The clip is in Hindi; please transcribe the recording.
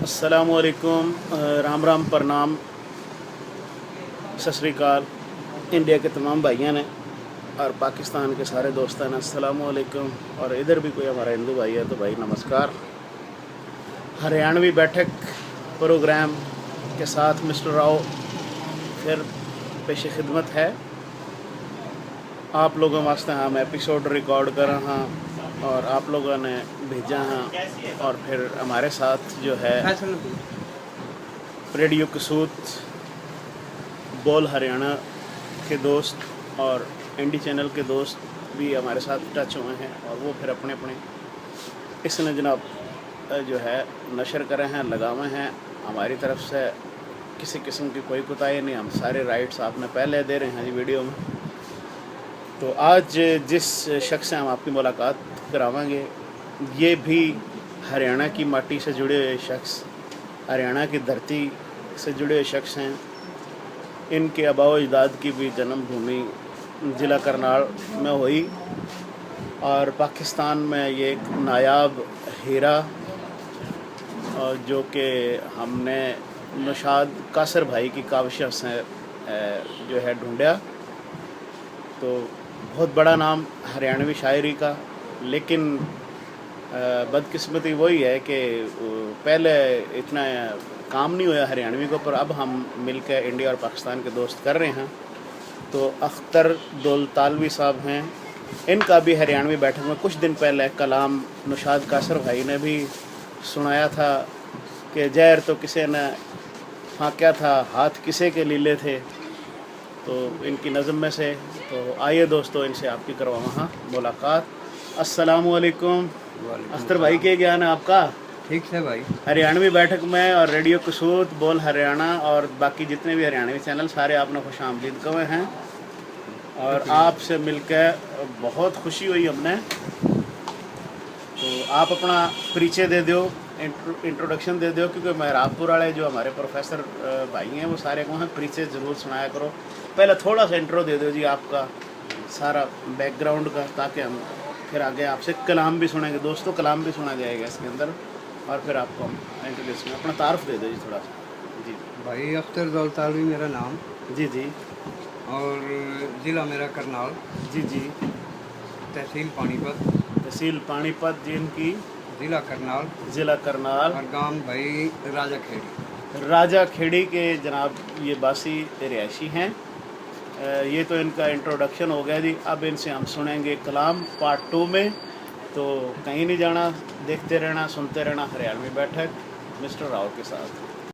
अस्सलामुअलैकुम, राम राम, प्रणाम, सत श्री अकाल। इंडिया के तमाम भाइयों ने और पाकिस्तान के सारे दोस्तों ने अस्सलामुअलैकुम। और इधर भी कोई हमारा हिंदू भाई है तो भाई नमस्कार। हरियाणवी बैठक प्रोग्राम के साथ मिस्टर राव फिर पेश खिदमत है। आप लोगों वास्ते हम एपिसोड रिकॉर्ड कर रहे हैं और आप लोगों ने भेजा है। और फिर हमारे साथ जो है रेडियो कसूत, बोल हरियाणा के दोस्त और इंडी चैनल के दोस्त भी हमारे साथ टच हुए हैं और वो फिर अपने अपने इसने जनाब जो है नशर करे हैं, लगावे हैं। हमारी तरफ से किसी किस्म की कोई कोताही नहीं, हम सारे राइट्स आपने पहले दे रहे हैं जी वीडियो में। तो आज जिस शख्स से हम आपकी मुलाकात करावांगे ये भी हरियाणा की माटी से जुड़े हुए शख्स, हरियाणा की धरती से जुड़े हुए शख्स हैं। इनके आबाओ अजदाद की भी जन्मभूमि ज़िला करनाल में हुई और पाकिस्तान में ये एक नायाब हीरा जो कि हमने नौशाद कासर भाई की काविशों से जो है ढूंढा। तो बहुत बड़ा नाम हरियाणवी शायरी का, लेकिन बदकिस्मती वही है कि पहले इतना काम नहीं हुआ हरियाणवी को, पर अब हम मिलकर इंडिया और पाकिस्तान के दोस्त कर रहे हैं। तो अख्तर दौलतालवी साहब हैं, इनका भी हरियाणवी बैठक में कुछ दिन पहले कलाम नौशाद कासर भाई ने भी सुनाया था कि जहर तो किसी ने फाँक्या था, हाथ किसे के लीले थे। तो इनकी नज़म में से तो आइए दोस्तों इनसे आपकी करवाएं मुलाकात। अस्सलामुअलैकुम। अख्तर भाई, के ज्ञान है आपका? ठीक है भाई। हरियाणवी बैठक में और रेडियो कसूत, बोल हरियाणा और बाकी जितने भी हरियाणवी चैनल सारे आपने खुश आमदीद कहे हैं और आपसे मिलकर बहुत खुशी हुई हमने। तो आप अपना परिचय दे दो, इंट्रोडक्शन दे दो, क्योंकि महराबपुर वाले जो हमारे प्रोफेसर भाई हैं वो सारे को हैं परिचय ज़रूर सुनाया करो। पहले थोड़ा सा इंट्रो दे दो जी आपका सारा बैकग्राउंड का, ताकि हम फिर आगे आपसे कलाम भी सुनेंगे दोस्तों, कलाम भी सुना जाएगा इसके अंदर। और फिर आपको हम इंट्रोड्यूस में अपना तारुफ दे दो जी थोड़ा सा। जी भाई, अख्तर दौलतालवी मेरा नाम। जी जी। और ज़िला मेरा करनाल। जी जी। तहसील पानीपत। तहसील पानीपत जी इनकी। ज़िला करनाल। ज़िला करनाल। और गांव भाई राजा खेड़ी। राजा खेड़ी के जनाब ये बासी रिहायशी हैं। ये तो इनका इंट्रोडक्शन हो गया जी। अब इनसे हम सुनेंगे कलाम पार्ट 2 में। तो कहीं नहीं जाना, देखते रहना, सुनते रहना हरियाणवी बैठक मिस्टर राव के साथ।